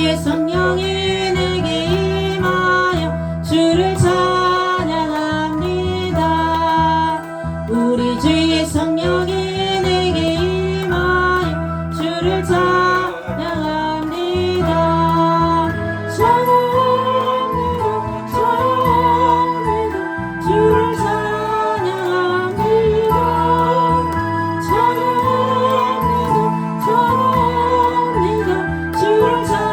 주의 성령이 내게 임하여 주를 찬양합니다. 우리 주의 성령이 내게 임하여 주를 찬양합니다. 찬양합니다. 찬양합니다. 주를 찬양합니다. 찬양합니다. 주를 찬양합니다.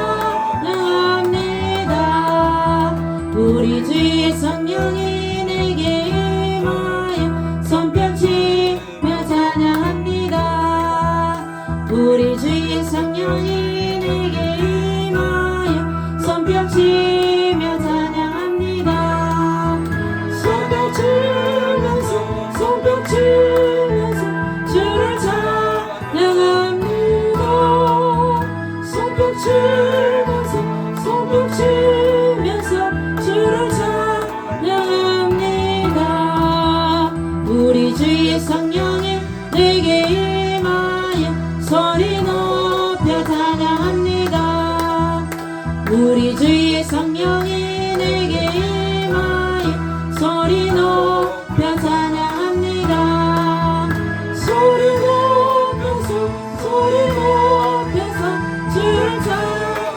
우리 주의 성령이 내게 임하여 손뼉치며 찬양합니다. 우리 주의 성령이 내게 임하여 손뼉치며 찬양합니다. 손뼉치면서 손뼉치면서 주를 찬양합니다. 손뼉치면서 손뼉치면서 주를 찬양합니다. 우리 주의 성령이 내게 임하여 소리 높여 찬양합니다. 우리 주의 성령이 내게 임하여 소리 높여 찬양합니다. 소리 높여서 소리 높여서 주를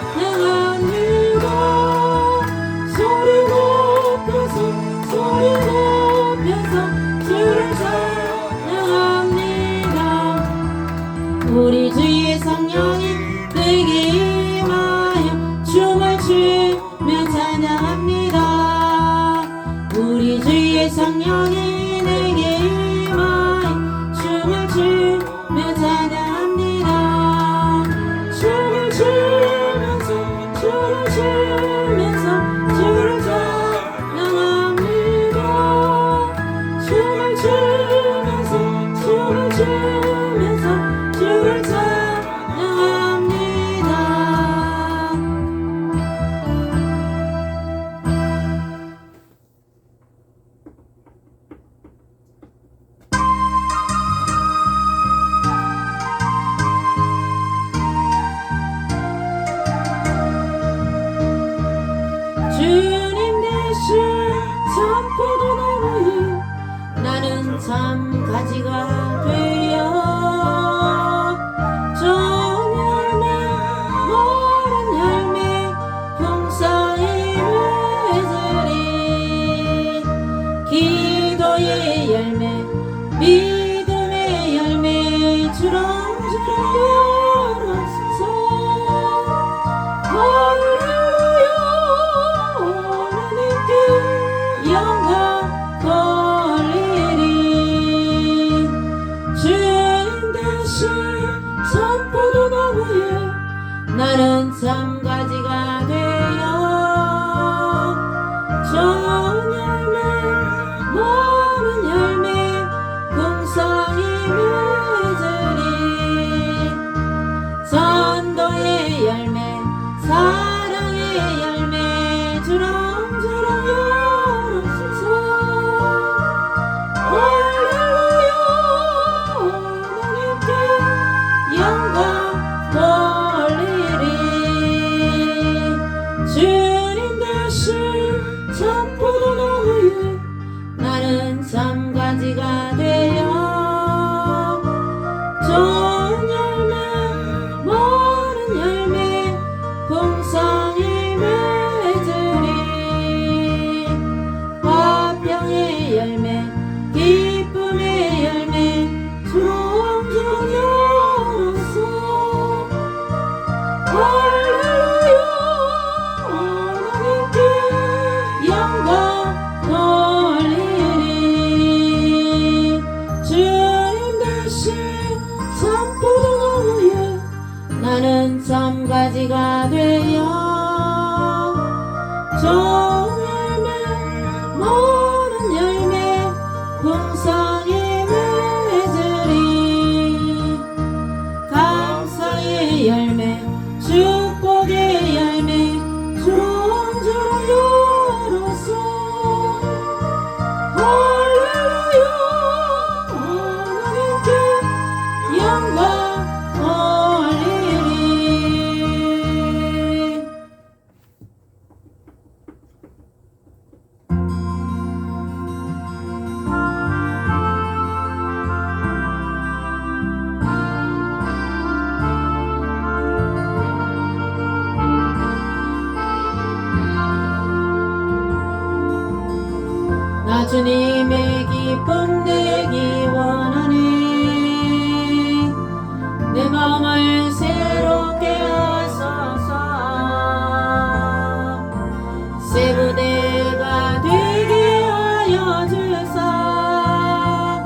찬양합니다. 소리 높여서 소리 높여서 주를 찬양합니다. 우리 주의 성령이 내게 임하여 춤을 추며 찬양합니다. 우리 주의 성령이 내게 임하여 춤을 추며 찬양합니다. 춤을 추면서 춤을 추면서 주를 찬양합니다. 춤을 추면서 춤을 추면서 주를 찬양합니다. 주님 대신 산포도나무에 나는 참 가지가 되어 좋은 열매 모른 열매 평생이 맺으리. 기도의 열매 믿음의 열매 주렁주렁 열어서 할렐루야 하나님께 영광 돌리리. 주님 대신 산포도나무에 나는 참 가지가 되어 좋은 열매 모른 열매 풍성히 맺으리. 선도의 열매 사랑의 열매 주렁주렁 열어주소. 할렐루야 하나님께 영광 돌리리. 주님 대신 산포도나무에 나는 참 가지가 되어 좋은 열매 모른 열매 풍성히 맺으리. 화평의 열매 기쁨의 열매 주렁주렁 열어서 할렐루야 하나님께 영광 돌리리. 주님 대신 산포도나무에 나는 참 가지가 되어 좋은 열매 모른 열매 풍성히 맺으리. 감사의 열매 축복의 열매 주렁주렁 열어서 할렐루야 하나님께 영광 돌리리. 주님의 기쁨 내기 원하네. 내 마음을 새롭게 하소서. 새 부대가 되게 하여 주사.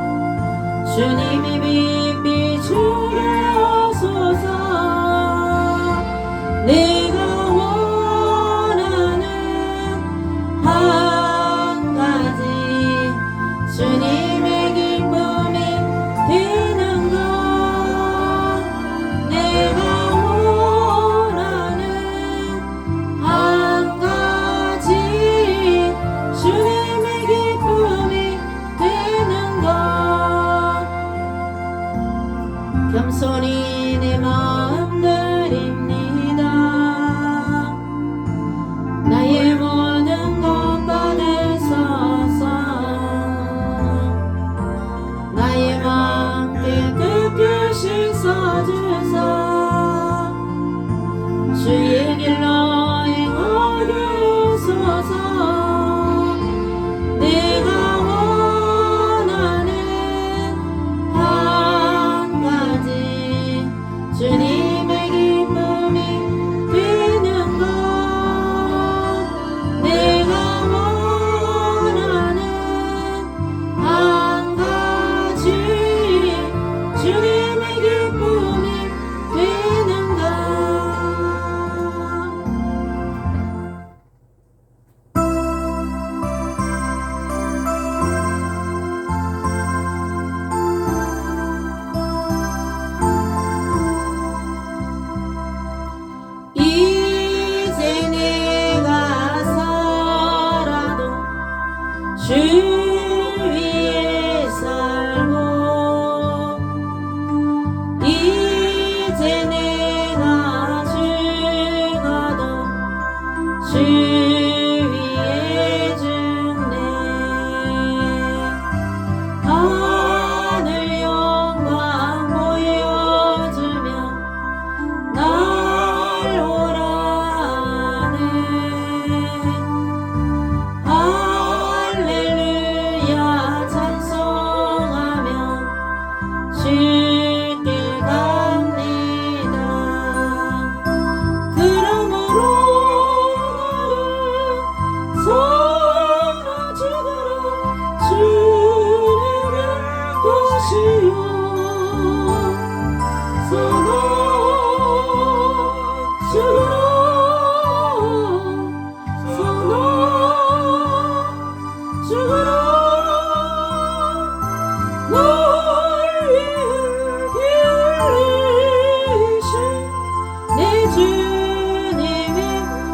주님의 빛 비추게 하소서. 내가 원하는 한 가지 주님의 기쁨이 되는 것. 내가 원하는 한 가지 주님의 기쁨이 되는 것. 겸손히 내 마음 드립니다. 나의 모든 것 받으소서. 나의 마음 깨끗이 씻어주사. 주의 길로 행하게 하소서. 내가 원하는 한 가지 주님의 기쁨이 되는 것. 내가 원하는 한 가지 주님의 기쁨이 되는 것. 이제 내가 살아도 주 위에 살고, 이제 내가 죽어도 주 위에 죽네. 하늘 영광 보여주며 날 오라네. 할렐루야 찬송하며 주께 갑니다. 그러므로 나는 서로 죽으러 주님의 것이요. 서로 죽으러 서로 죽으러 널 위해 피 흘리신 내 주님의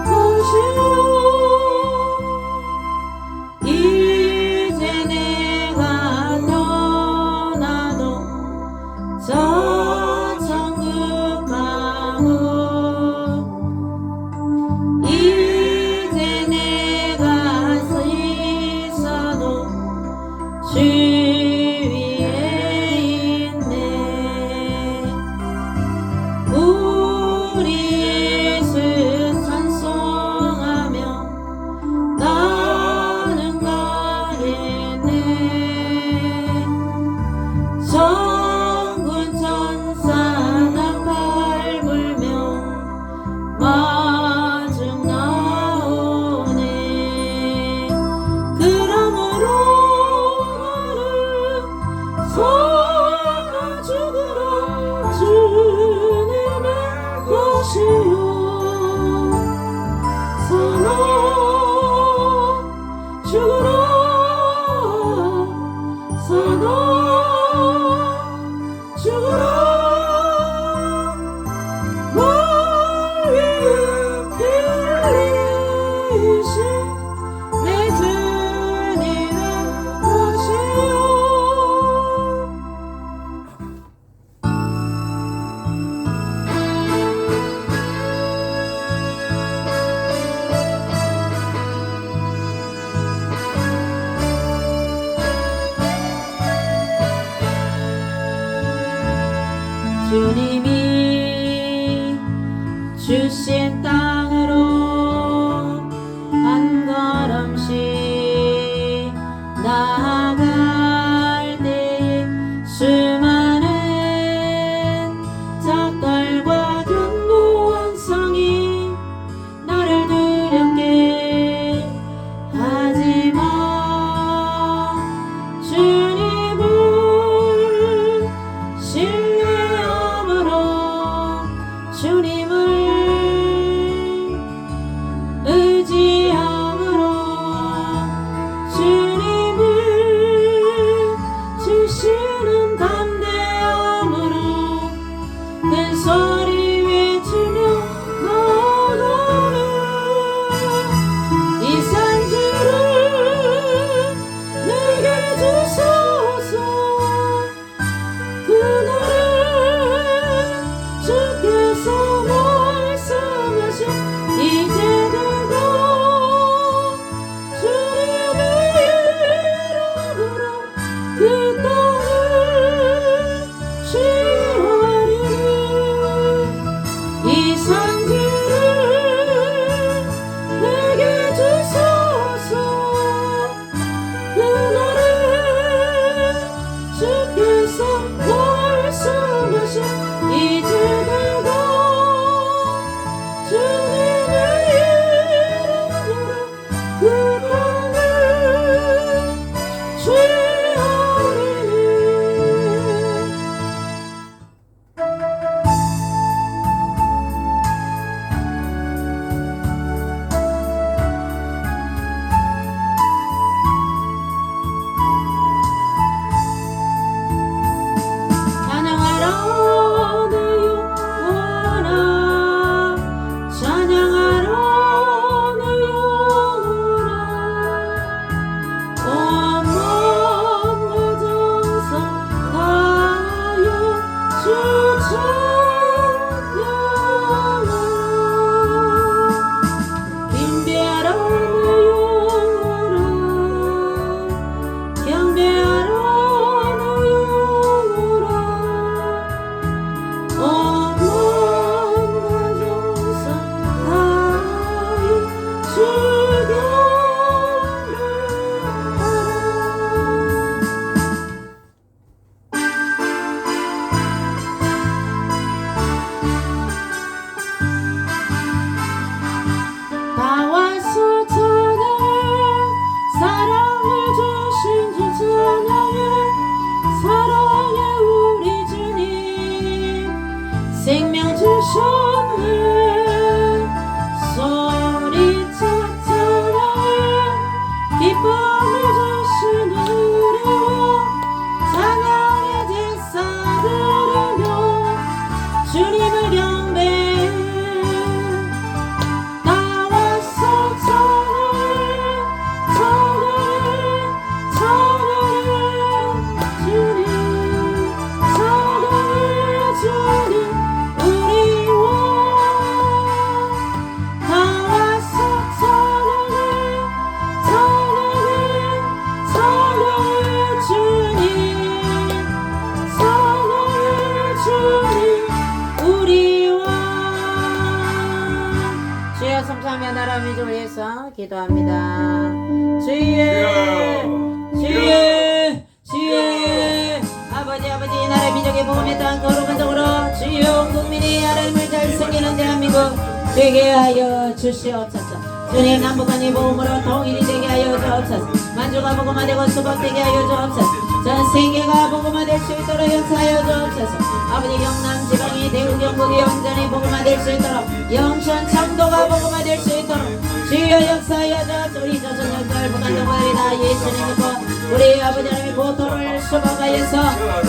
것이요. 이제 내가 떠나도 저 천국 가고, 이제 내가 서 있어도 주 위에 있네. 우리 예수 찬송하며 나는 가겠네. 정군 천사 나팔 불며 마중 나오네. 그러므로 나는 서로 죽으러 주님의 것이요. 서로 죽으러 서로 죽으러 널 위해 피 흘리신 내 주님의 것이요. 주님이 주신 땅으로 한 걸음씩 나 주와 민족을 위해서 기도합니다. 주여 아버지 나라의 민족의 복음의 땅 거룩한 쪽으로 주여 온 국민이 하나님을 잘 섬기는 대한민국 되게 하여 주시옵소서. 주님 남북한의 복음으로 통일이 되게 하여 주옵소서. 만주가 복음화되고 수복되게 하여 주옵소서. 전 세계가 복음화될 수 있도록 역사하여 주옵소서. 아버지 영남 지방이 대구 경북이 영전이 복음화될 수 있도록 영천 청도가 복음화될 수 있도록 주여 역사하여 주옵소서. 우리 조선역들 북한 동아리 다 예수님 믿고 우리 아버지 하나님의 고토를 수복하여서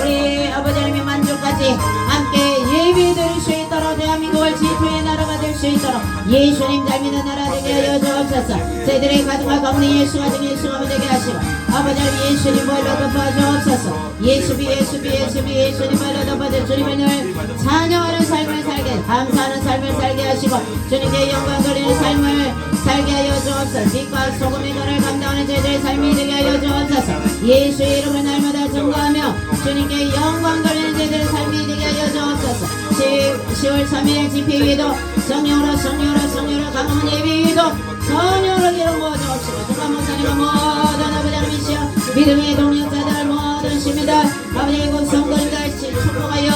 우리 아버지 하나님의 만족까지 함께 예배 드릴 수 있도록 대한민국을 지도의 나라가 될 수 있도록 예수님 잘 믿는 나라 되게 하여 주옵소서. 저희들의 가정과 가문에 예수가 되게 예수가 되게 하시고 아버지 하나님 예수님 벌로 덮어 주옵소서. 예수님 벌로 덮어 주님을 늘 찬양하는 삶을 살게 감사하는 삶을 살게 하시고 주님께 영광 돌리는 삶을 살게 하여 주옵소서. 빛과 소금의 것을 감당하는 저희들의 삶이 되게 하여 주옵소서. 예수의 이름을 날마다 증거하며 주님께 영광 돌리는 저희들의 삶이 되게 하여 주옵소서. 10월 3일 집회위에도 성령으로 강화문 예배위에도 성령으로 기름 부어 주옵시고 주간 목사님과 모든 아버지 하나님이시여 믿음의 동력자들 모든 시민들 아버지 국 성도님들 축복하여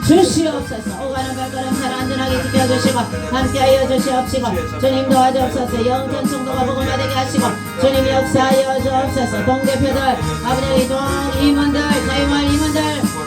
주시옵소서. 오가는 발걸음 잘 안전하게 지켜주시고 함께하여 주시옵시고 주님 도와주옵소서. 영전 청도가 복음화되게 하시고 주님 역사하여 주옵소서. 동대표들 아버지 동 임원들 자유마을 임원들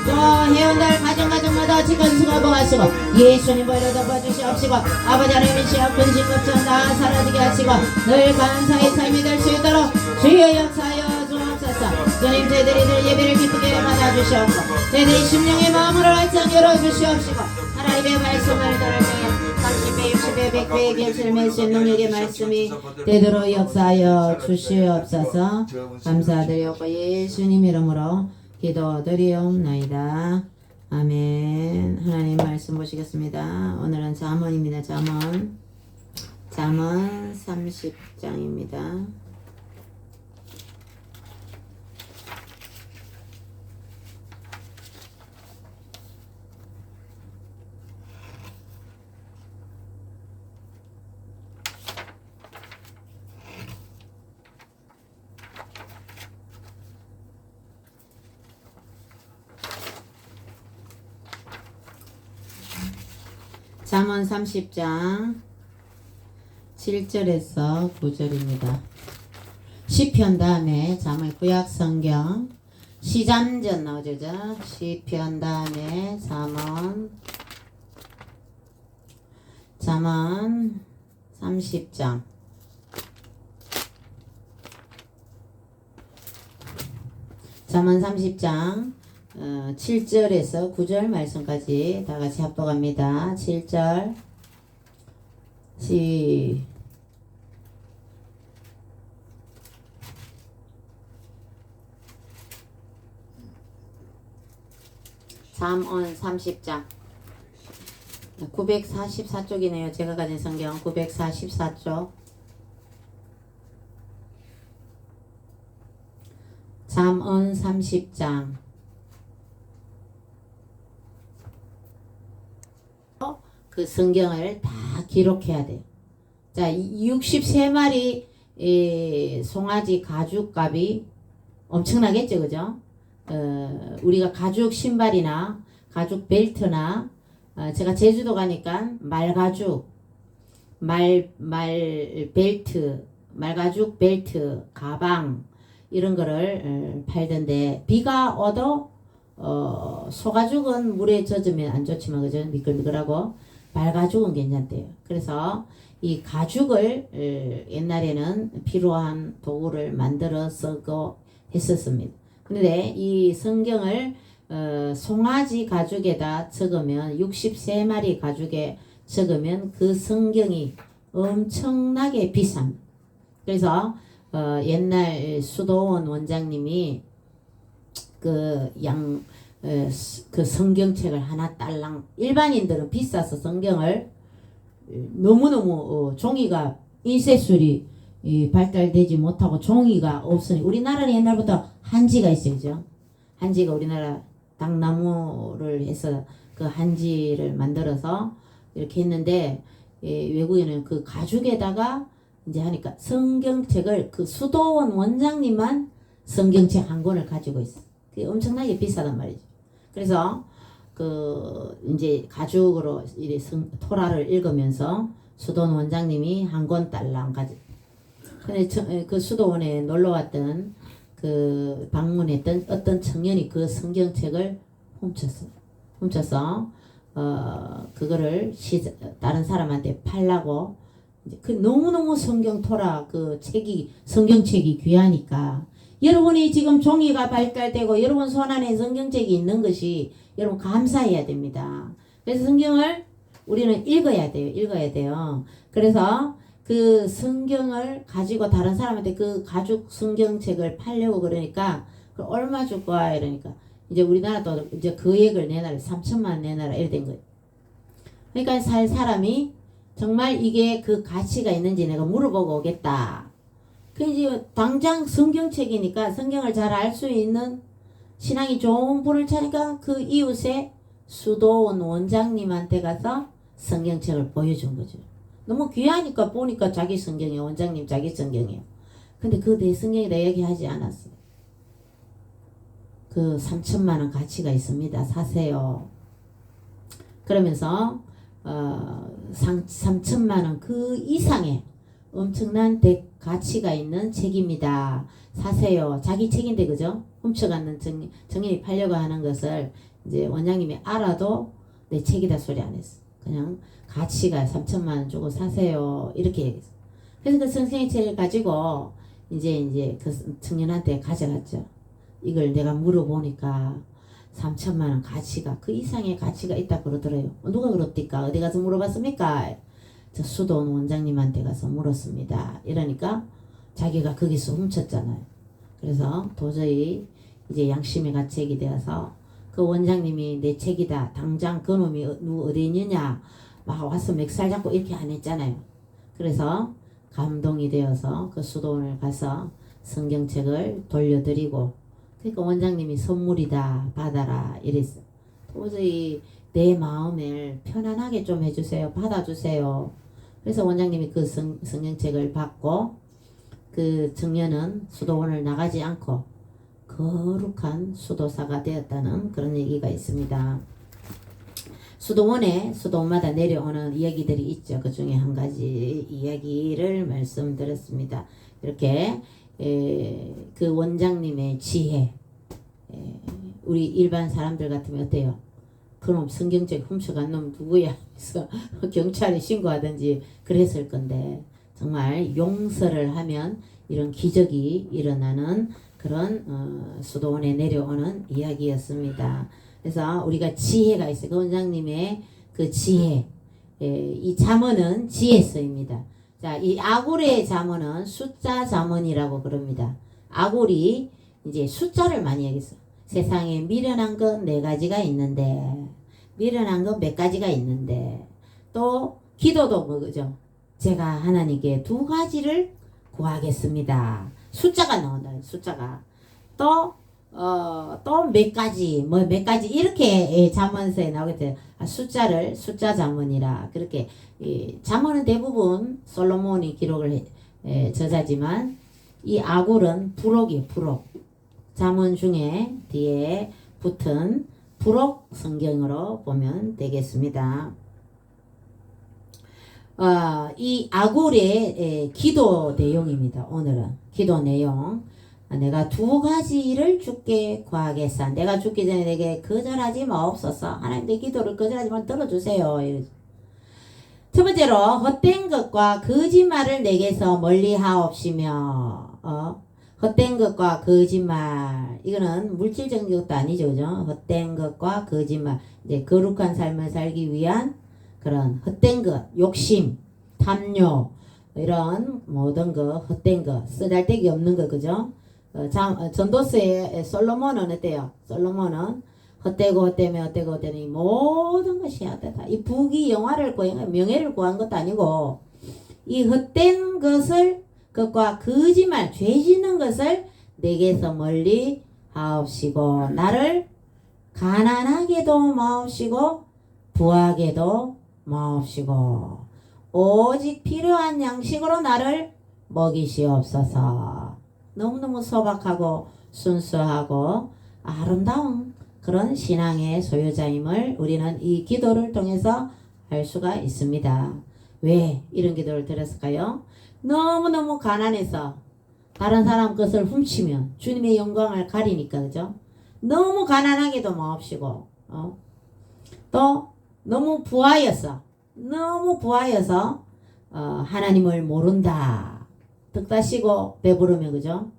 또 회원들 가정마다 지켜주시고 하시고 예수님 보혈로 덮어주시옵시고 아버지 하나님이시여 근심 걱정 다 사라지게 하시고 늘 감사의 삶이 될 수 있도록 주여 역사하여 주옵소서. 주님 저희들이 예배를 기쁘게 받아주시옵소서. 저희들이 심령의 마음으로 활짝 열어주시옵시고 하나님의 말씀을 들을 때에 30배 60배 100배의 결실을 맺을 수 있는 능력의 말씀이 되도록 역사하여 주시옵소서. 감사드리옵고 예수님 이름으로 기도드리옵나이다. 아멘. 하나님 말씀 보시겠습니다. 오늘은 잠언입니다. 잠언 30장입니다. 잠언 30장 7절에서 9절입니다. 시편 다음에 잠언 구약성경 시잠전 나오죠. 시편 다음에 잠언 30장 잠언 30장 7절에서 9절 말씀까지 다 같이 합독합니다. 7절 잠언 30장 944쪽이네요. 제가 가진 성경 944쪽 잠언 30장 그 성경을 다 기록해야 돼요. 자, 63마리 송아지 가죽값이 엄청나겠죠, 그죠? 우리가 가죽 신발이나 가죽 벨트나 제가 제주도 가니까 말가죽 벨트 말가죽 벨트 가방 이런 거를 팔던데 비가 와도 소가죽은 물에 젖으면 안 좋지만 그죠? 미끌미끌하고 말가죽은 괜찮대요. 그래서 이 가죽을 옛날에는 필요한 도구를 만들어 쓰고 했었습니다. 그런데 이 성경을 송아지 가죽에다 적으면 63마리 가죽에 적으면 그 성경이 엄청나게 비쌉니다. 그래서 옛날 수도원 원장님이 그 성경책을 하나 딸랑 일반인들은 비싸서 성경을 너무너무 종이가 인쇄술이 발달되지 못하고 종이가 없으니 우리나라는 옛날부터 한지가 있어요. 한지가 우리나라 당나무를 해서 그 한지를 만들어서 이렇게 했는데 외국에는 그 가죽에다가 이제 하니까 성경책을 그 수도원 원장님만 성경책 한 권을 가지고 있어. 그게 엄청나게 비싸단 말이죠. 그래서 그 이제 가죽으로 이 토라를 읽으면서 수도원 원장님이 한 권 딸랑 가지. 근데 그 수도원에 놀러 왔던 그 방문했던 어떤 청년이 그 성경책을 훔쳐서 그거를 다른 사람한테 팔라고. 그 너무너무 성경 토라 그 성경책이 귀하니까 여러분이 지금 종이가 발달되고 여러분 손안에 성경책이 있는 것이 여러분 감사해야 됩니다. 그래서 성경을 우리는 읽어야 돼요. 그래서 그 성경을 가지고 다른 사람한테 그 가죽 성경책을 팔려고 그러니까 그 얼마 줄 거야 이러니까 이제 우리나라도 이제 거액을 내놔라 3천만 원 내놔라 이래 된 거예요. 그러니까 살 사람이 정말 이게 그 가치가 있는지 내가 물어보고 오겠다. 그 이제 당장 성경책이니까 성경을 잘 알 수 있는 신앙이 좋은 분을 찾으니까 그 이웃의 수도원 원장님한테 가서 성경책을 보여준 거죠. 너무 귀하니까 보니까 자기 성경이에요. 원장님 자기 성경이에요. 근데 그 내 성경이다 얘기하지 않았어요. 그 3천만 원 가치가 있습니다. 사세요. 그러면서 3천만 원 그 이상의 엄청난 가치가 있는 책입니다. 사세요. 자기 책인데 그죠? 훔쳐갔는 정인이 팔려고 하는 것을 이제 원장님이 알아도 내 책이다 소리 안 했어. 그냥 가치가 3천만 원 주고 사세요. 이렇게 얘기했어. 그래서 그 성경책을 가지고 이제 그 청년한테 가져갔죠. 이걸 내가 물어보니까 3천만 원 가치가 그 이상의 가치가 있다 그러더래요. 누가 그럽니까? 어디 가서 물어봤습니까? 저 수도원 원장님한테 가서 물었습니다. 이러니까 자기가 거기서 훔쳤잖아요. 그래서 도저히 이제 양심의 가책이 되어서 그 원장님이 내 책이다. 당장 그놈이 어디 있느냐 막 와서 멱살 잡고 이렇게 안 했잖아요. 그래서 감동이 되어서 그 수도원을 가서 성경책을 돌려드리고 그러니까 원장님이 선물이다 받아라 이랬어. 도저히 내 마음을 편안하게 좀 해주세요. 받아주세요. 그래서 원장님이 그 성경책을 받고 그 청년은 수도원을 나가지 않고 거룩한 수도사가 되었다는 그런 얘기가 있습니다. 수도원마다 내려오는 이야기들이 있죠. 그 중에 한 가지 이야기를 말씀드렸습니다. 이렇게 그 원장님의 지혜, 우리 일반 사람들 같으면 어때요? 그놈 성경책 훔쳐간 놈 누구야? 그래서 경찰에 신고하든지 그랬을 건데 정말 용서를 하면 이런 기적이 일어나는 그런 수도원에 내려오는 이야기였습니다. 그래서 우리가 지혜가 있어요. 그 원장님의 그 지혜, 이 잠언은 지혜서입니다. 자, 이 아굴의 잠언은 숫자 잠언이라고 그럽니다. 아굴이 이제 숫자를 많이 얘기했어. 세상에 미련한 건 4가지가 있는데, 미련한 건 몇 가지가 있는데, 또 기도도 뭐 그죠? 제가 하나님께 2가지를 구하겠습니다. 숫자가 나온다. 숫자가 또 몇 가지 몇 가지 이렇게 잠언서에 나오겠대요. 숫자 잠언이라 그렇게 잠언은 대부분 솔로몬이 기록을 저자지만 이 아굴은 부록이에요. 부록 잠언 중에 뒤에 붙은 부록 성경으로 보면 되겠습니다. 이 아굴의 기도 내용입니다. 오늘은 기도 내용. 내가 2가지를 주께 구하겠사. 내가 죽기 전에 내게 거절하지 마옵소서. 하나님 내 기도를 거절하지 마 들어주세요. 첫 번째로 헛된 것과 거짓말을 내게서 멀리 하옵시며. 헛된 것과 거짓말. 이거는 물질적인 것도 아니죠. 그죠? 헛된 것과 거짓말. 이제 거룩한 삶을 살기 위한 그런 헛된 것, 욕심, 탐욕, 이런 모든 거, 헛된 거, 쓰잘데기 없는 거, 그죠? 전도서의 솔로몬은 어때요? 솔로몬은 헛되고 이 모든 것이 헛되다. 이 부귀 영화를 구한, 명예를 구한 것도 아니고, 이 헛된 것을, 그것과 거짓말, 죄 짓는 것을 내게서 멀리 하옵시고, 나를 가난하게도 마옵시고, 부하게도 마옵시고, 오직 필요한 양식으로 나를 먹이시옵소서. 너무너무 소박하고 순수하고 아름다운 그런 신앙의 소유자임을 우리는 이 기도를 통해서 알 수가 있습니다. 왜 이런 기도를 드렸을까요? 너무너무 가난해서 다른 사람 것을 훔치면 주님의 영광을 가리니까, 그죠? 너무 가난하게도 마옵시고, 또 너무 부하여서 하나님을 모른다. 득다시고 배부르면, 그죠?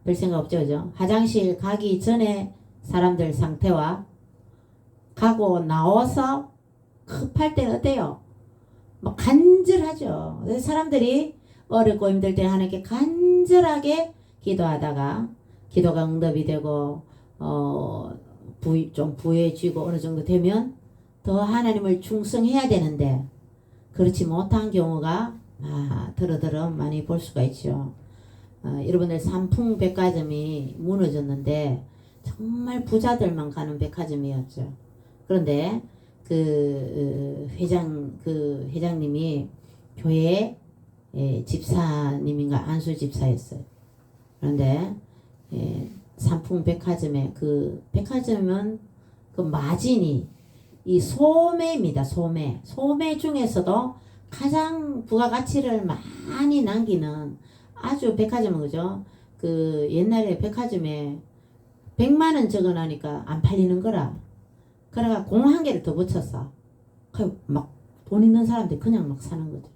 별 생각 없죠, 그죠? 화장실 가기 전에 사람들 상태와 가고 나와서 급할 때는 어때요? 막 간절하죠. 사람들이 어렵고 힘들 때 하나님께 간절하게 기도하다가 기도가 응답이 되고 좀 부해지고 어느 정도 되면 더 하나님을 충성해야 되는데 그렇지 못한 경우가 드러드러 많이 볼 수가 있죠. 여러분들 삼풍백화점이 무너졌는데 정말 부자들만 가는 백화점이었죠. 그런데 그 회장님이 교회 집사님인가 안수 집사였어요. 그런데 삼풍백화점에 그 백화점은 그 마진이 이 소매입니다. 소매 중에서도 가장 부가가치를 많이 남기는 아주 백화점은, 그죠? 그 옛날에 백화점에 100만원 적어놓으니까 안 팔리는 거라. 그래가 공 한 개를 더 붙였어. 막 돈 있는 사람들 그냥 막 사는 거죠.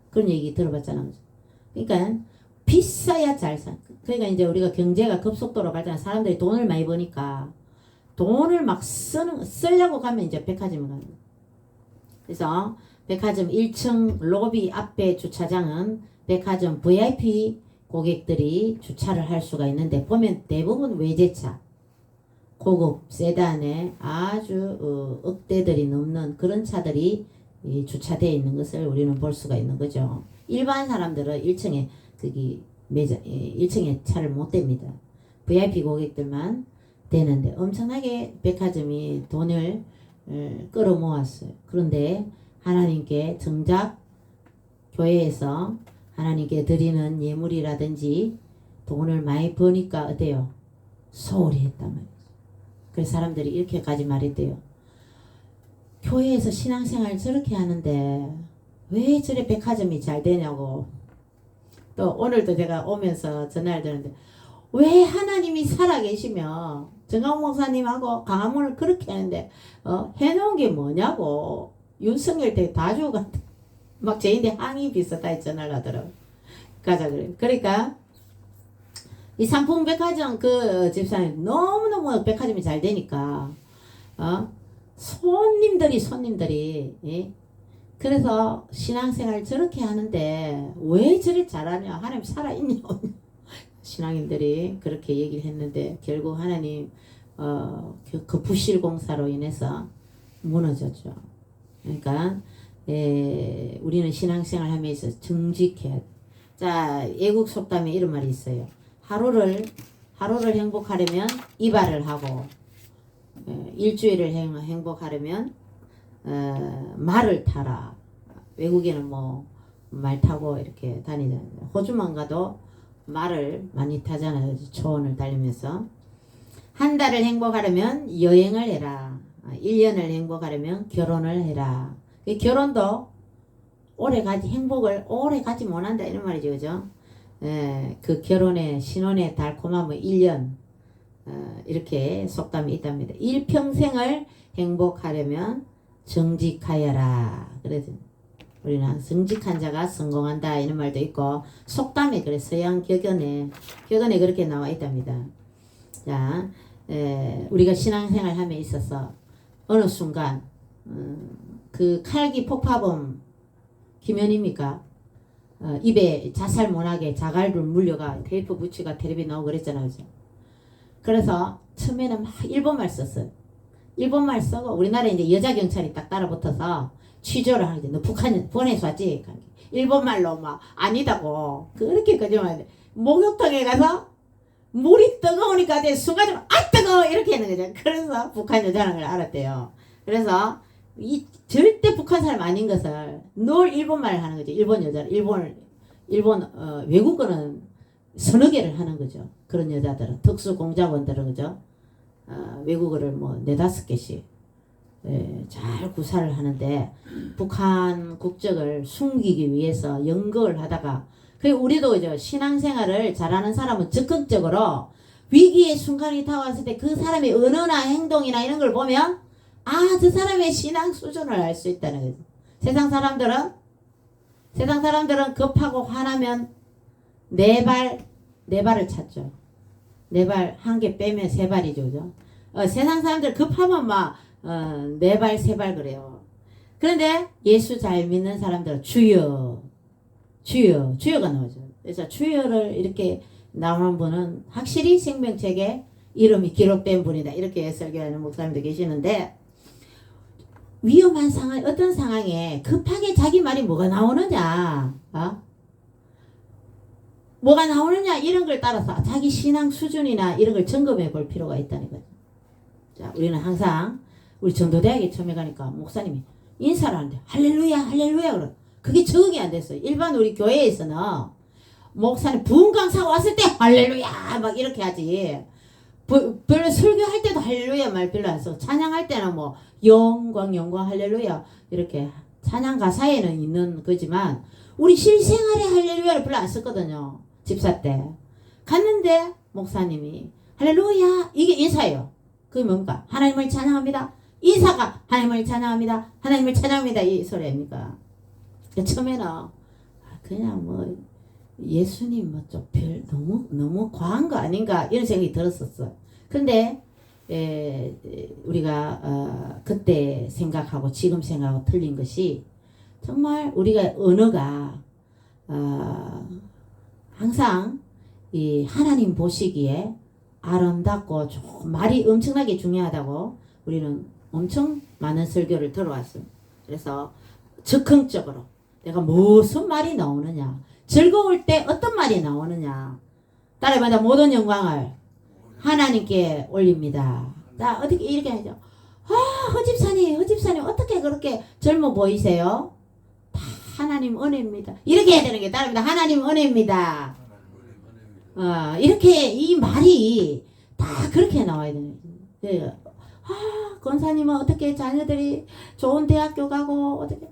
그런 얘기 들어봤잖아. 그러니까 비싸야 잘 사. 그러니까 이제 우리가 경제가 급속도로 발전한 사람들이 돈을 많이 버니까 돈을 막 쓰려고 가면 이제 백화점에 가는 거예요. 그래서 백화점 1층 로비 앞에 주차장은 백화점 VIP 고객들이 주차를 할 수가 있는데 보면 대부분 외제차, 고급 세단에 아주 억대들이 넘는 그런 차들이 주차되어 있는 것을 우리는 볼 수가 있는 거죠. 일반 사람들은 1층에 1층에 차를 못 댑니다. VIP 고객들만 되는데 엄청나게 백화점이 돈을 끌어모았어요. 그런데 하나님께 정작 교회에서 하나님께 드리는 예물이라든지 돈을 많이 버니까 어때요? 소홀히 했단 말이죠. 그래서 사람들이 이렇게까지 말했대요. 교회에서 신앙생활 저렇게 하는데 왜 저래 백화점이 잘 되냐고. 또 오늘도 제가 오면서 전화를 드는데 왜 하나님이 살아계시며 정강 목사님하고 강화문을 그렇게 하는데 해놓은 게 뭐냐고. 윤석열 때 다 죽었다. 막 저희한테 항의 비슷하게 전화를 하더라고. 가자 그래. 그러니까 이 삼풍백화점 그 집사님 너무너무 백화점이 잘 되니까 손님들이 예? 그래서 신앙생활 저렇게 하는데 왜 저리 잘하냐. 하나님 살아있냐. 신앙인들이 그렇게 얘기를 했는데 결국 하나님 그 부실 공사로 인해서 무너졌죠. 그러니까 우리는 신앙생활 하면서 정직해야 돼. 자, 애국 속담에 이런 말이 있어요. 하루를 행복하려면 이발을 하고 일주일을 행복하려면 말을 타라. 외국에는 뭐 말 타고 이렇게 다니잖아요. 호주만 가도 말을 많이 타잖아요. 초원을 달리면서. 한 달을 행복하려면 여행을 해라. 1년을 행복하려면 결혼을 해라. 결혼도 행복을 오래 가지 못한다 이런 말이죠. 그죠? 그 결혼의 신혼의 달콤함은 1년 이렇게 속담이 있답니다. 일평생을 행복하려면 정직하여라. 그래서 우리는 정직한 자가 성공한다 이런 말도 있고 속담에 그래 서양 격언에 그렇게 나와 있답니다. 자, 우리가 신앙생활 함에 있어서 어느 순간 그 칼기 폭파범 김현입니까? 입에 자살 못하게 자갈을 물려가 테이프 붙이가 텔레비 나오고 그랬잖아요. 그래서 처음에는 막 일본말 썼어요. 일본말 쓰고 우리나라에 이제 여자 경찰이 딱 따라붙어서 취조를 하는데 너 북한에서 왔지? 일본말로 막 아니다고 그렇게 거짓말해. 목욕탕에 가서 물이 뜨거우니까 순간적으로 뜨거워 이렇게 하는 거죠. 그래서 북한 여자라는 걸 알았대요. 그래서 절대 북한 사람 아닌 것을 늘 일본말을 하는 거죠. 일본 여자를 일본 외국어는 서너 개를 하는 거죠. 그런 여자들은 특수 공작원들은 그죠. 외국어를 뭐 네다섯 개씩 잘 구사를 하는데 북한 국적을 숨기기 위해서 연극을 하다가 그 우리도 이제 신앙생활을 잘하는 사람은 적극적으로 위기의 순간이 다가왔을 때 그 사람의 언어나 행동이나 이런 걸 보면 저 사람의 신앙 수준을 알 수 있다는 거죠. 세상 사람들은 급하고 화나면 네 발을 찾죠. 네 발 한 개 빼면 세 발이죠. 그죠? 세상 사람들 급하면 막 네 발 세 발 그래요. 그런데 예수 잘 믿는 사람들은 주여가 나오죠. 그래서 주여를 이렇게 나오는 분은 확실히 생명책에 이름이 기록된 분이다. 이렇게 설교하는 목사님도 계시는데 위험한 상황, 어떤 상황에 급하게 자기 말이 뭐가 나오느냐, 뭐가 나오느냐 이런 걸 따라서 자기 신앙 수준이나 이런 걸 점검해 볼 필요가 있다는 거죠. 자, 우리는 항상 우리 전도대학에 처음에 가니까 목사님이 인사를 하는데 할렐루야 할렐루야 그러. 그게 적응이 안 됐어요. 일반 우리 교회에서는 목사님 부흥 강사가 왔을 때 할렐루야 막 이렇게 하지. 별로 설교할 때도 할렐루야 말 별로 안 써. 찬양할 때는 뭐 영광 할렐루야 이렇게 찬양 가사에는 있는 거지만 우리 실생활에 할렐루야를 별로 안 썼거든요. 집사 때 갔는데 목사님이 할렐루야 이게 인사예요. 그게 뭡니까? 하나님을 찬양합니다. 인사가 하나님을 찬양합니다. 하나님을 찬양합니다. 이 소리입니까? 처음에는 그냥 뭐 예수님 뭐 좀 별 너무 과한 거 아닌가 이런 생각이 들었었어. 근데 우리가 그때 생각하고 지금 생각하고 틀린 것이 정말 우리가 언어가 항상 이 하나님 보시기에 아름답고 말이 엄청나게 중요하다고 우리는 엄청 많은 설교를 들어왔어요. 그래서 적극적으로 내가 무슨 말이 나오느냐, 즐거울 때 어떤 말이 나오느냐, 따라해봐. 모든 영광을 하나님께 올립니다. 자, 어떻게 이렇게 하죠? 허집사님 어떻게 그렇게 젊어 보이세요? 다 하나님 은혜입니다. 이렇게 해야 되는 게 따라합니다. 하나님 은혜입니다. 이렇게 이 말이 다 그렇게 나와야 되는 거예요. 권사님은 어떻게 자녀들이 좋은 대학교 가고 어떻게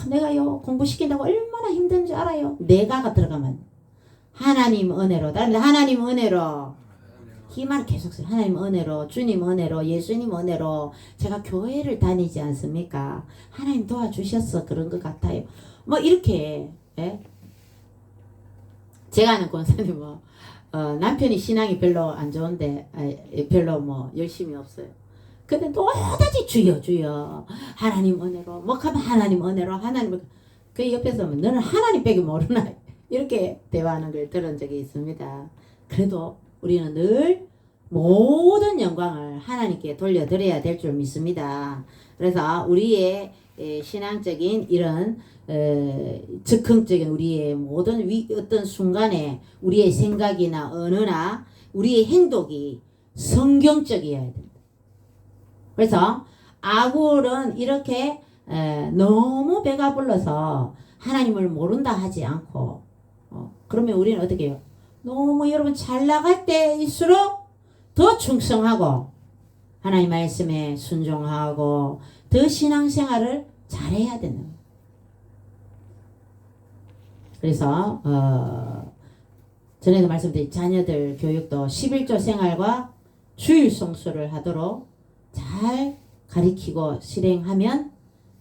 내가요 공부시킨다고 얼마나 힘든지 알아요. 내가가 들어가면 하나님 은혜로 따라합니다. 하나님 은혜로 이 말 계속 써요. 하나님 은혜로, 주님 은혜로, 예수님 은혜로 제가 교회를 다니지 않습니까? 하나님 도와주셔서 그런 것 같아요. 뭐 이렇게 제가 아는 권사님은 남편이 신앙이 별로 안 좋은데 별로 뭐 열심히 없어요. 근데 또다시 주여 하나님 은혜로 뭐 하면 하나님 은혜로 하나님 그 옆에서 너는 하나님 빼기 모르나 이렇게 대화하는 걸 들은 적이 있습니다. 그래도 우리는 늘 모든 영광을 하나님께 돌려드려야 될 줄 믿습니다. 그래서 우리의 신앙적인 이런 즉흥적인 우리의 모든 어떤 순간에 우리의 생각이나 언어나 우리의 행동이 성경적이어야 된다. 그래서 아굴은 이렇게 너무 배가 불러서 하나님을 모른다 하지 않고 그러면 우리는 어떻게 해요? 너무 여러분 잘 나갈 때일수록 더 충성하고 하나님 말씀에 순종하고 더 신앙생활을 잘해야 되는 거예요. 그래서 전에도 말씀드린 자녀들 교육도 11조 생활과 주일 성수를 하도록 잘 가리키고 실행하면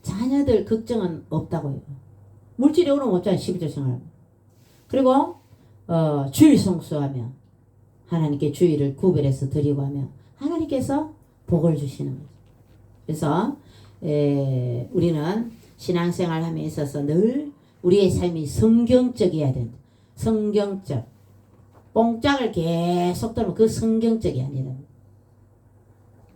자녀들 걱정은 없다고요. 물질이 오르면 없잖아요. 11조 생활. 그리고 주일 성수하면 하나님께 주일을 구별해서 드리고 하면 하나님께서 복을 주시는 거죠. 그래서 우리는 신앙생활 함에 있어서 늘 우리의 삶이 성경적이어야 된다. 성경적. 뽕짝을 계속 들으면 그 성경적이 아니라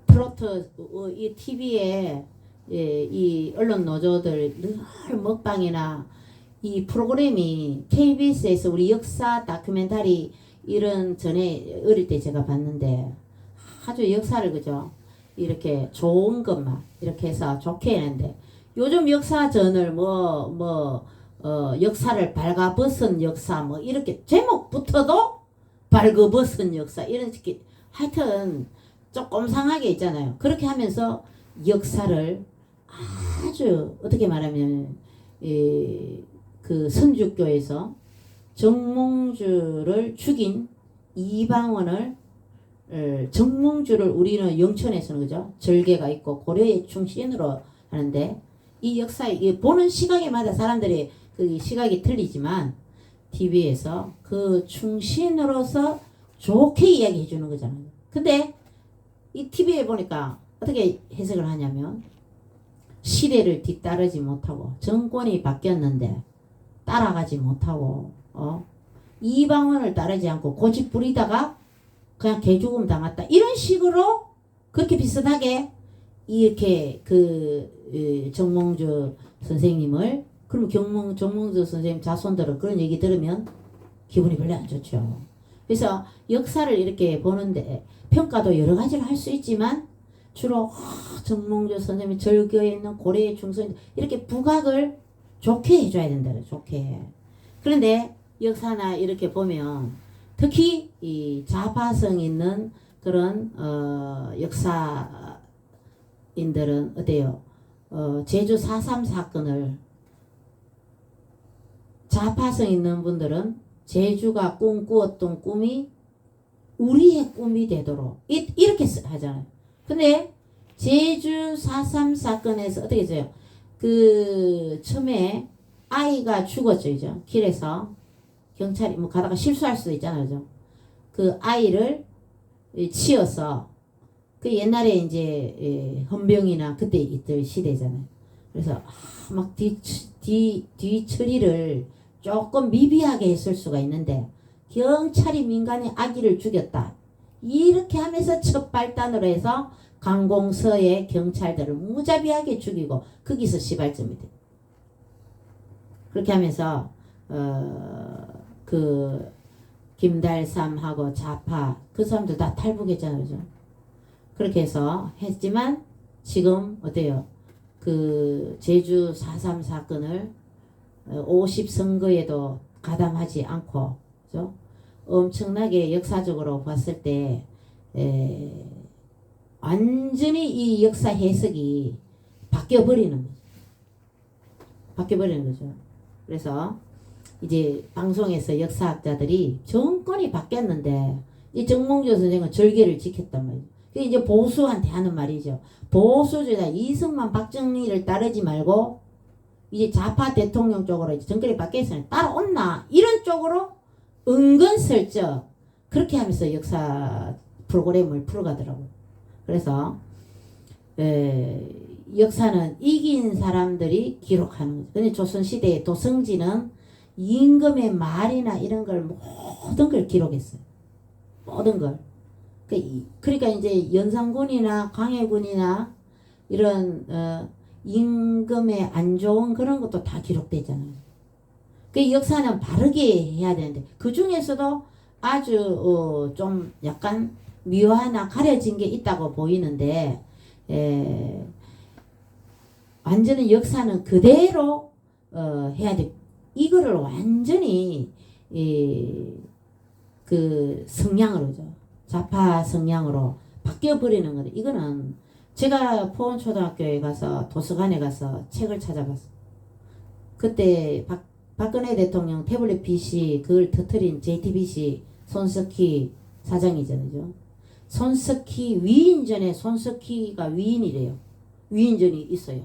트로트 이 TV에 이 언론 노조들 늘 먹방이나 이 프로그램이 KBS에서 우리 역사 다큐멘터리 이런 전에 어릴 때 제가 봤는데 아주 역사를 그죠 이렇게 좋은 것만 이렇게 해서 좋게 했는데 요즘 역사전을 역사를 발가벗은 역사 뭐 이렇게 제목부터도 발가벗은 역사 이런 식의 하여튼 좀 꼼상하게 있잖아요. 그렇게 하면서 역사를 아주 어떻게 말하면 그 선주교에서 정몽주를 죽인 이방원을 정몽주를 우리는 영천에서는 그죠 절개가 있고 고려의 충신으로 하는데 이 역사 이 보는 시각에마다 사람들이 그 시각이 틀리지만 TV에서 그 충신으로서 좋게 이야기해 주는 거잖아요. 근데 이 TV에 보니까 어떻게 해석을 하냐면 시대를 뒤따르지 못하고 정권이 바뀌었는데 따라가지 못하고 이방원을 따르지 않고 고집 부리다가 그냥 개죽음 당했다 이런 식으로 그렇게 비슷하게 이렇게 그 정몽주 선생님을 그럼 정몽주 선생님 자손들은 그런 얘기 들으면 기분이 별로 안 좋죠. 그래서 역사를 이렇게 보는데 평가도 여러 가지를 할 수 있지만 주로 정몽주 선생님이 절교에 있는 고려의 중선 이렇게 부각을 좋게 해줘야 된다. 좋게. 그런데 역사나 이렇게 보면 특히 이 좌파성 있는 그런 역사인들은 어때요? 제주 4.3 사건을 좌파성 있는 분들은 제주가 꿈꾸었던 꿈이 우리의 꿈이 되도록 이렇게 하잖아요. 근데 제주 4.3 사건에서 어떻게 했어요? 그 처음에 아이가 죽었죠, 이제 길에서 경찰이 뭐 가다가 실수할 수도 있잖아요, 그죠? 그 아이를 치어서 그 옛날에 이제 헌병이나 그때 있던 시대잖아요. 그래서 막 뒤 처리를 조금 미비하게 했을 수가 있는데 경찰이 민간인 아기를 죽였다. 이렇게 하면서 첫 발단으로 해서 강공서의 경찰들을 무자비하게 죽이고 거기서 시발점이 돼. 그렇게 하면서 그 김달삼하고 좌파 그 사람들 다 탈북했잖아요, 그죠? 그렇게 해서 했지만 지금 어때요? 그 제주 4.3 사건을 50선거에도 가담하지 않고, 그죠? 엄청나게 역사적으로 봤을 때 완전히 이 역사 해석이 바뀌어버리는 거죠. 바뀌어버리는 거죠. 그래서 이제 방송에서 역사학자들이 정권이 바뀌었는데 이 정몽주 선생은 절개를 지켰단 말이에요. 그게 이제 보수한테 하는 말이죠. 보수주의자 이승만 박정희를 따르지 말고 이제 좌파 대통령 쪽으로 이제 정권이 바뀌었으니 따라온나 이런 쪽으로 은근슬쩍 그렇게 하면서 역사 프로그램을 풀어가더라고요. 그래서 역사는 이긴 사람들이 기록하는 거죠. 근데 조선시대의 도성지는 임금의 말이나 이런 걸 모든 걸 기록했어요. 모든 걸. 그러니까 이제 연산군이나 광해군이나 이런 임금의 안 좋은 그런 것도 다 기록되잖아요. 그 역사는 바르게 해야 되는데 그 중에서도 아주 좀 약간 미화나 가려진 게 있다고 보이는데 완전히 역사는 그대로 해야 돼. 이거를 완전히 그 성향으로죠. 좌파 성향으로 바뀌어버리는 거죠. 이거는 제가 포원초등학교에 가서 도서관에 가서 책을 찾아봤어요. 그때 박근혜 대통령 태블릿 PC 그걸 터뜨린 JTBC 손석희 사장이잖아요. 손석희 위인전에 손석희가 위인이래요. 위인전이 있어요.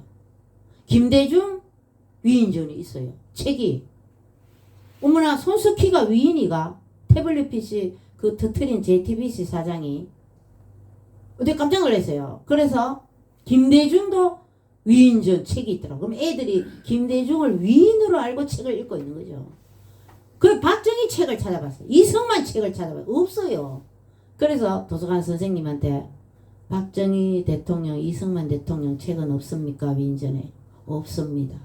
김대중 위인전이 있어요. 책이. 어머나 손석희가 위인이가 태블릿 PC 그 터뜨린 JTBC 사장이 어제 깜짝 놀랐어요. 그래서 김대중도 위인전 책이 있더라고. 그럼 애들이 김대중을 위인으로 알고 책을 읽고 있는 거죠. 그 박정희 책을 찾아봤어요. 이승만 책을 찾아봤어요. 없어요. 그래서 도서관 선생님한테 박정희 대통령, 이승만 대통령 책은 없습니까? 위인전에. 없습니다.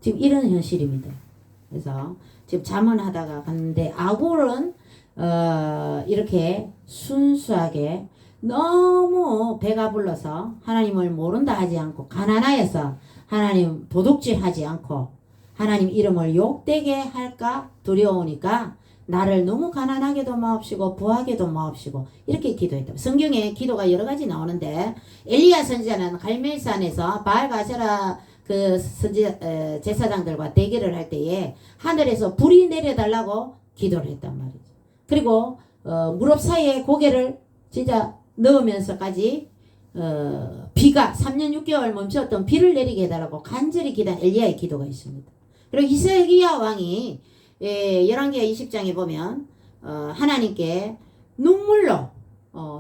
지금 이런 현실입니다. 그래서 지금 자문하다가 갔는데 아골은 이렇게 순수하게 너무 배가 불러서 하나님을 모른다 하지 않고 가난하여서 하나님 도둑질 하지 않고 하나님 이름을 욕되게 할까 두려우니까 나를 너무 가난하게도 마옵시고 부하게도 마옵시고 이렇게 기도했다. 성경에 기도가 여러 가지 나오는데 엘리야 선지자는 갈멜산에서 바알 가세라 그 제사장들과 대결을 할 때에 하늘에서 불이 내려달라고 기도를 했단 말이죠. 그리고 무릎 사이에 고개를 진짜 넣으면서까지 비가 3년 6개월 멈췄던 비를 내리게 해달라고 간절히 기도한 엘리야의 기도가 있습니다. 그리고 히스기야 왕이 열왕기하 20장에 보면 하나님께 눈물로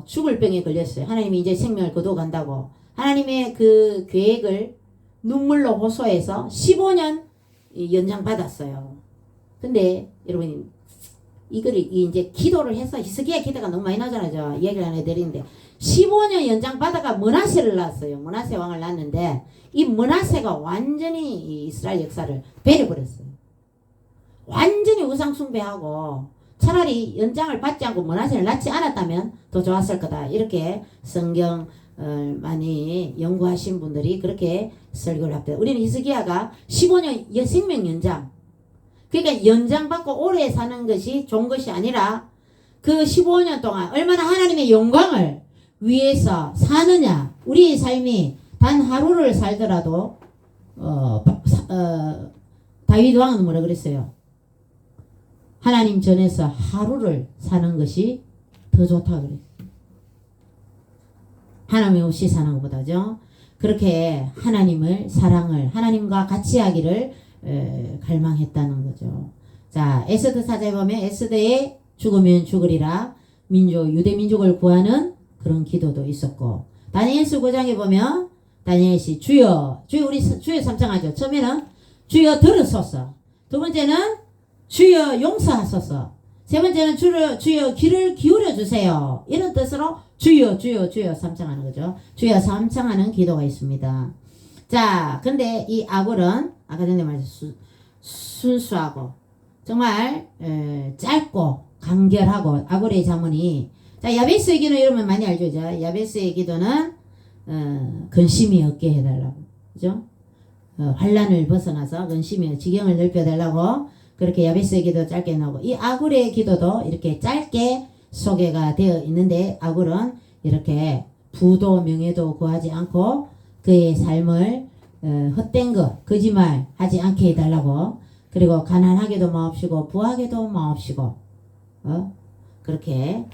죽을 병에 걸렸어요. 하나님이 이제 생명을 거둬간다고 하나님의 그 계획을 눈물로 호소해서 15년 연장받았어요. 근데 여러분 이거를 이제 기도를 해서 히스기야 기도가 너무 많이 나잖아요. 저 얘기를 안 해드리는데 15년 연장받아가 므낫세를 낳았어요. 므낫세 왕을 낳았는데 이 므낫세가 완전히 이 이스라엘 역사를 배려버렸어요. 완전히 우상숭배하고 차라리 연장을 받지 않고 므낫세를 낳지 않았다면 더 좋았을 거다. 이렇게 성경 많이 연구하신 분들이 그렇게 설교를 합니다. 우리는 히스기야가 15년 생명 연장, 그러니까 연장받고 오래 사는 것이 좋은 것이 아니라 그 15년 동안 얼마나 하나님의 영광을 위해서 사느냐. 우리의 삶이 단 하루를 살더라도 다윗 왕은 뭐라 그랬어요? 하나님 전에서 하루를 사는 것이 더 좋다고 그랬어요. 하나님 없이 사는 것보다죠. 그렇게 하나님을 사랑을 하나님과 같이 하기를 갈망했다는 거죠. 자, 에스더 사자에 보면 에스더의 죽으면 죽으리라 유대 민족을 구하는 그런 기도도 있었고, 다니엘서 9장에 보면 다니엘씨 주여 우리 주여 삼창하죠. 처음에는 주여 들으소서, 두 번째는 주여 용서하소서, 세 번째는 주여 귀를 기울여 주세요. 이런 뜻으로 주여 삼창하는 거죠. 주여 삼창하는 기도가 있습니다. 자, 근데 이 아굴은 아까 전에 말했듯이 순수하고 정말 짧고 간결하고 아굴의 자문이, 자, 야베스의 기도는 여러분 많이 알죠? 야베스의 기도는 근심이 없게 해달라고, 그죠? 환란을 벗어나서 근심이 지경을 넓혀달라고 그렇게 야베스의 기도 짧게 나오고, 이 아굴의 기도도 이렇게 짧게 소개가 되어 있는데, 아굴은 이렇게 부도 명예도 구하지 않고 그의 삶을 헛된 것 거짓말 하지 않게 해달라고, 그리고 가난하게도 마옵시고 부하게도 마옵시고 그렇게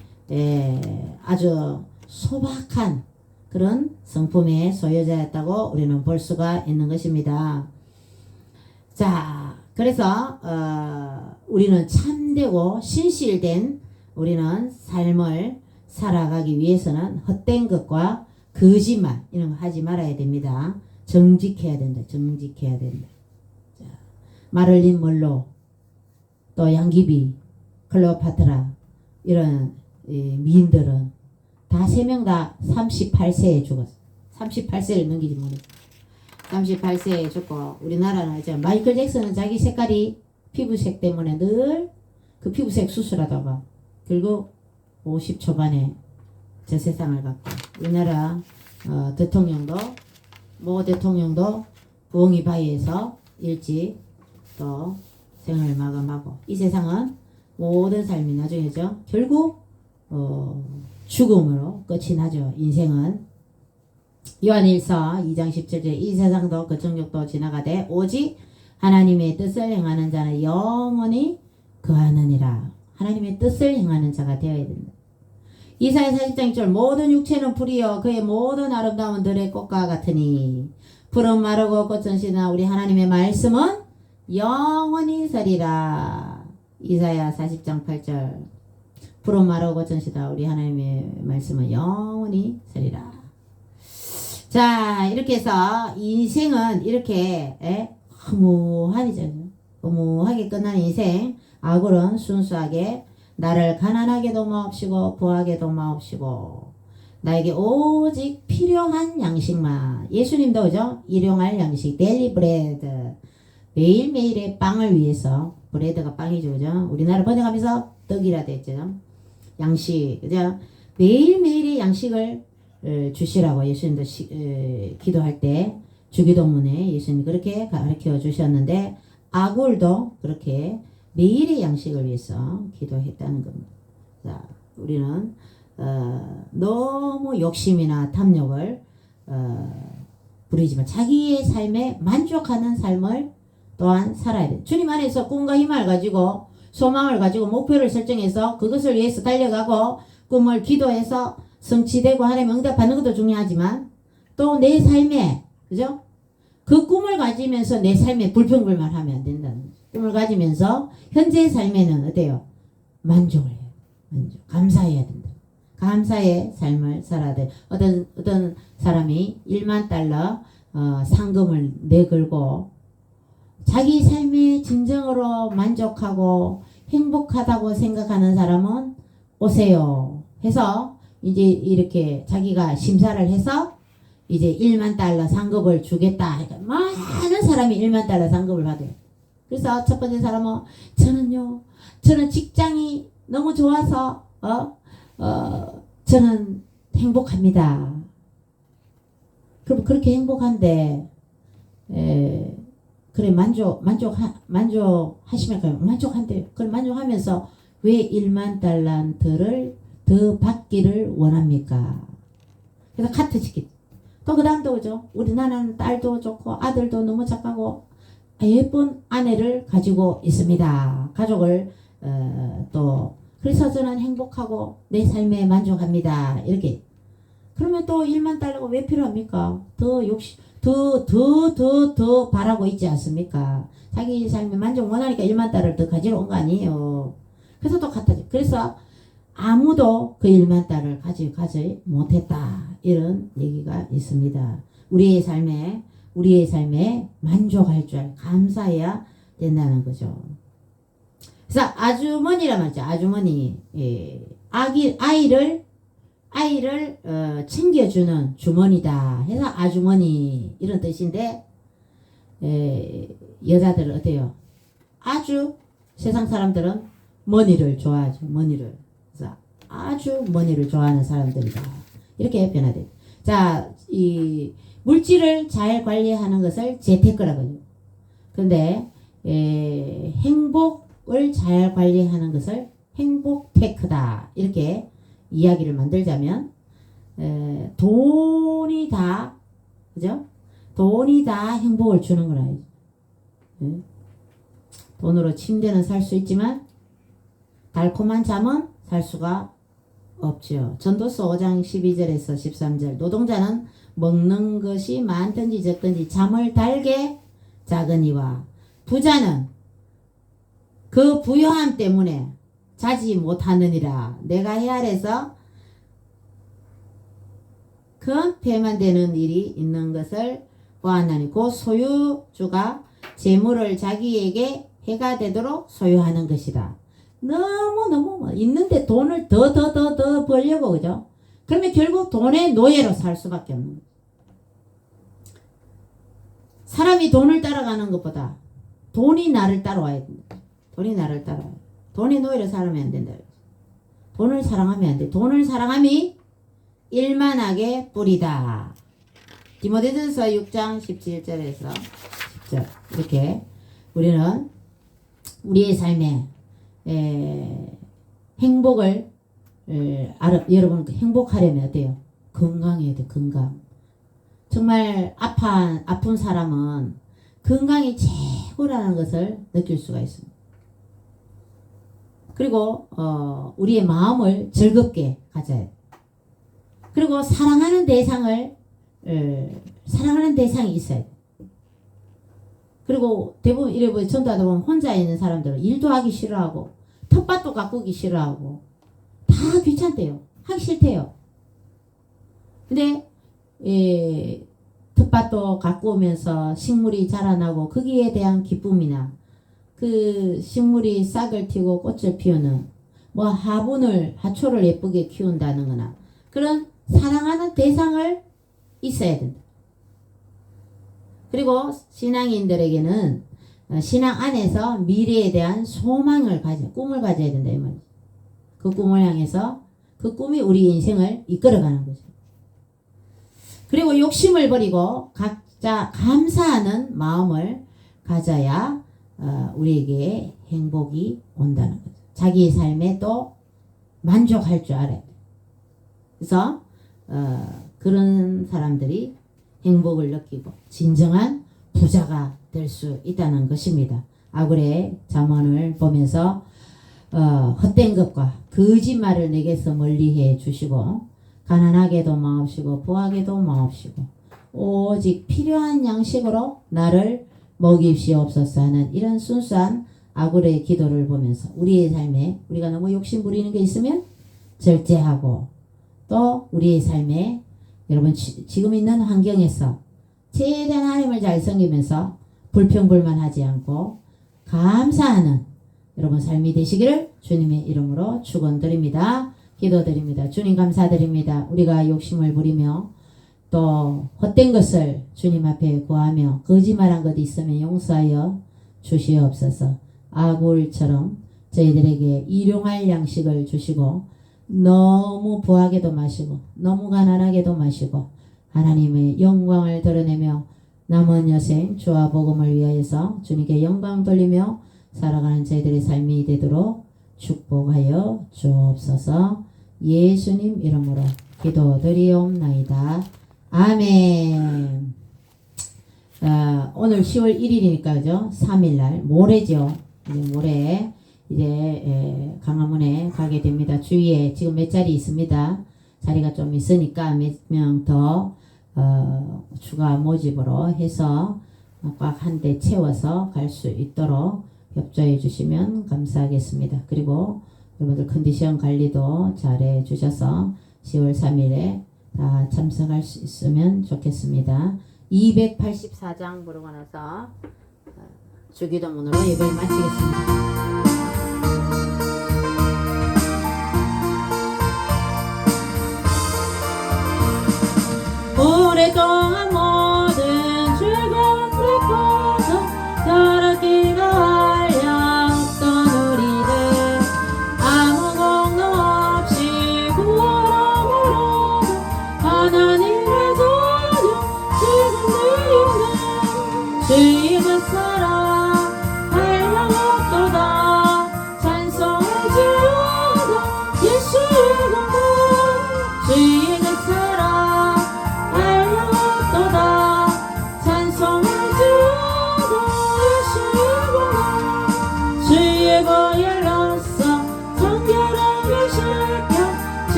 아주 소박한 그런 성품의 소유자였다고 우리는 볼 수가 있는 것입니다. 자, 그래서 우리는 참되고 신실된 우리는 삶을 살아가기 위해서는 헛된 것과 거짓말 이런 거 하지 말아야 됩니다. 정직해야 된다. 정직해야 된다. 자, 마를린 멀로, 또 양귀비, 클레오파트라 이런 미인들은 다 3명 다 38세에 죽었어. 38세를 넘기지 못했어. 38세에 죽고, 우리나라는 이제 마이클 잭슨은 자기 색깔이 피부색 때문에 늘 그 피부색 수술하다가 결국 50 초반에 저 세상을 갔고, 우리나라 대통령도 모 대통령도 부엉이 바위에서 일찍 또 생을 마감하고, 이 세상은 모든 삶이 나중에죠. 결국 죽음으로 끝이 나죠. 인생은 요한일서 2장 17절 이 세상도 그 정욕도 지나가되 오직 하나님의 뜻을 행하는 자는 영원히 거하느니라. 하나님의 뜻을 행하는 자가 되어야 된다. 이사야 40장 1절 모든 육체는 풀이요 그의 모든 아름다움은 들의 꽃과 같으니 푸른 마르고 꽃은 시나 우리 하나님의 말씀은 영원히 서리라. 이사야 40장 8절 푸른 마르고 꽃은 시다 우리 하나님의 말씀은 영원히 서리라. 자, 이렇게 해서 인생은 이렇게 허무하게 끝나는 인생. 아굴은 순수하게 나를 가난하게도 마옵시고 부하게도 마옵시고 나에게 오직 필요한 양식만. 예수님도 그죠? 일용할 양식, 데일리 브레드, 매일매일의 빵을 위해서. 브레드가 빵이죠, 그죠? 우리나라 번역하면서 떡이라 됐죠. 양식, 그죠? 매일매일의 양식을 주시라고 예수님도 기도할 때 주기도문에 예수님이 그렇게 가르쳐 주셨는데 아굴도 그렇게 매일의 양식을 위해서 기도했다는 겁니다. 자, 우리는 너무 욕심이나 탐욕을 부리지만 자기의 삶에 만족하는 삶을 또한 살아야 돼. 주님 안에서 꿈과 희망을 가지고 소망을 가지고 목표를 설정해서 그것을 위해서 달려가고 꿈을 기도해서 성취되고 하나님 응답하는 것도 중요하지만 또 내 삶에 그죠? 그 꿈을 가지면서 내 삶에 불평불만하면 안 된다는 거죠. 꿈을 가지면서 현재의 삶에는 어때요? 만족을 해요. 만족. 감사해야 된다. 감사의 삶을 살아야 돼. 어떤 사람이 1만 달러 상금을 내걸고 자기 삶의 진정으로 만족하고 행복하다고 생각하는 사람은 오세요 해서 이제 이렇게 자기가 심사를 해서 이제 1만 달러 상금을 주겠다. 그러니까 많은 사람이 1만 달러 상금을 받아요. 그래서 첫 번째 사람은 저는 직장이 너무 좋아서 저는 행복합니다. 그럼 그렇게 행복한데 그래 만족하시면 만족한대요. 그럼 만족하면서 왜 1만 달란트를 더 받기를 원합니까? 그래서 카트 짓기. 또 그 다음도 그죠? 우리 나라는 딸도 좋고 아들도 너무 착하고 예쁜 아내를 가지고 있습니다. 가족을 또 그래서 저는 행복하고 내 삶에 만족합니다. 이렇게. 그러면 또 1만 달러가 왜 필요합니까? 더 욕심, 더 바라고 있지 않습니까? 자기 삶에 만족 원하니까 1만 달러를 더 가지러 온 거 아니에요. 그래서 또 갖다줘. 그래서 아무도 그 1만 달러를 가지 못했다. 이런 얘기가 있습니다. 우리의 삶에 만족할 줄 감사해야 된다는 거죠. 그래서 아주머니란 말이죠. 아주머니, 아이를 챙겨주는 주머니다 해서 아주머니 이런 뜻인데 여자들은 어때요? 아주 세상 사람들은 머니를 좋아하죠. 머니를. 그래서 아주 머니를 좋아하는 사람들이다. 이렇게 변화돼요. 자, 이 물질을 잘 관리하는 것을 재테크라고 해요. 그런데 행복을 잘 관리하는 것을 행복테크다. 이렇게 이야기를 만들자면 돈이 다 그죠? 돈이 다 행복을 주는 거라. 돈으로 침대는 살 수 있지만 달콤한 잠은 살 수가 없죠. 전도서 5장 12절에서 13절 노동자는 먹는 것이 많든지 적든지 잠을 달게 작으니와 부자는 그 부요함 때문에 자지 못하느니라. 내가 헤아려서 큰 폐만 되는 일이 있는 것을 보았나니 곧 소유주가 재물을 자기에게 해가 되도록 소유하는 것이다. 너무 있는데 돈을 더 벌려고 그죠? 그러면 결국 돈의 노예로 살 수밖에 없는 거죠. 사람이 돈을 따라가는 것보다 돈이 나를 따라와야 된다. 돈이 나를 따라와야 돼. 돈의 노예로 살면 안 된다. 돈을 사랑하면 안 돼. 돈을 사랑함이 일만하게 뿌리다. 디모데전서 6장 17절에서 10절 이렇게 우리는 우리의 삶에 행복을 여러분 행복하려면 어때요? 건강해야 돼. 건강. 정말 아픈 사람은 건강이 최고라는 것을 느낄 수가 있습니다. 그리고 우리의 마음을 즐겁게 가져야 돼. 그리고 사랑하는 대상이 있어야 돼. 그리고 대부분 이래 전도하다 보면 혼자 있는 사람들은 일도 하기 싫어하고 텃밭도 가꾸기 싫어하고 다 귀찮대요. 하기 싫대요. 근데 텃밭도 가꾸면서 식물이 자라나고 거기에 대한 기쁨이나 그 식물이 싹을 틔고 꽃을 피우는 뭐 하초를 예쁘게 키운다는 거나 그런 사랑하는 대상을 있어야 된다. 그리고 신앙인들에게는 신앙 안에서 미래에 대한 소망을 꿈을 가져야 된다 이 말이죠. 그 꿈을 향해서 그 꿈이 우리 인생을 이끌어가는 거죠. 그리고 욕심을 버리고 각자 감사하는 마음을 가져야 우리에게 행복이 온다는 거죠. 자기의 삶에 또 만족할 줄 알아야 돼요. 그래서 그런 사람들이 행복을 느끼고 진정한 부자가 될 수 있다는 것입니다. 아굴의 잠언을 보면서 헛된 것과 거짓말을 내게서 멀리해 주시고 가난하게도 마옵시고 부하게도 마옵시고 오직 필요한 양식으로 나를 먹이시옵소서 하는 이런 순수한 아굴의 기도를 보면서 우리의 삶에 우리가 너무 욕심 부리는 게 있으면 절제하고 또 우리의 삶에 여러분 지금 있는 환경에서 최대한 하나님을 잘 섬기면서 불평불만하지 않고 감사하는 여러분 삶이 되시기를 주님의 이름으로 축원드립니다. 기도드립니다. 주님 감사드립니다. 우리가 욕심을 부리며 또 헛된 것을 주님 앞에 구하며 거짓말한 것 있으면 용서하여 주시옵소서. 아굴처럼 저희들에게 일용할 양식을 주시고 너무 부하게도 마시고 너무 가난하게도 마시고 하나님의 영광을 드러내며 남은 여생 주와 복음을 위하여서 주님께 영광 돌리며 살아가는 저희들의 삶이 되도록 축복하여 주옵소서. 예수님 이름으로 기도드리옵나이다. 아멘. 오늘 10월 1일이니까 그죠? 3일날 모레죠. 이제 모레 이제 강화문에 가게 됩니다. 주위에 지금 몇 자리 있습니다. 자리가 좀 있으니까 몇 명 더 추가 모집으로 해서 꽉 한 대 채워서 갈 수 있도록 협조해 주시면 감사하겠습니다. 그리고 여러분들 컨디션 관리도 잘해 주셔서 10월 3일에 다 참석할 수 있으면 좋겠습니다. 284장 부르고 나서 주기도문으로 예배를 마치겠습니다. 오랫동안 모든 즐거움을 꺼서 더럽기가 알렸던 우리들 아무 공로 없이 구원함으로도 하나님의 도전 지금 드리는 주의 그 사랑 할례없도다 찬송을 지어다 예수의 공로 주의 그 사랑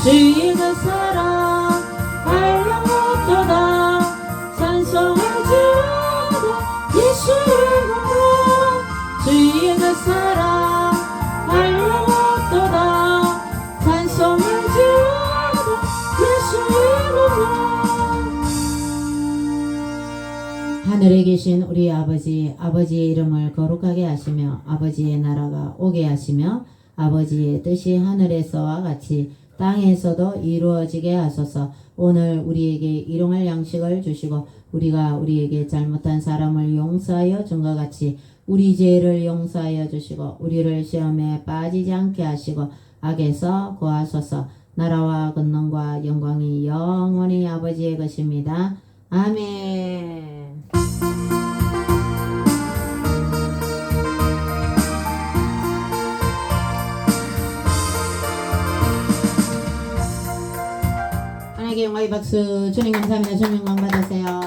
주의 그 사랑 할례없도다 찬송을 지어다 예수의 공로 주의 그 사랑 할례없도다 찬송을 지어다 예수의 공로. 하늘에 계신 우리 아버지, 아버지의 이름을 거룩하게 하시며 아버지의 나라가 오게 하시며 아버지의 뜻이 하늘에서와 같이 땅에서도 이루어지게 하소서. 오늘 우리에게 일용할 양식을 주시고 우리가 우리에게 잘못한 사람을 용서하여 준 것 같이 우리 죄를 용서하여 주시고 우리를 시험에 빠지지 않게 하시고 악에서 구하소서. 나라와 권능과 영광이 영원히 아버지의 것입니다. 아멘. 하나님께 영광의 박수. 주님 감사합니다. 주님 영광 받으세요.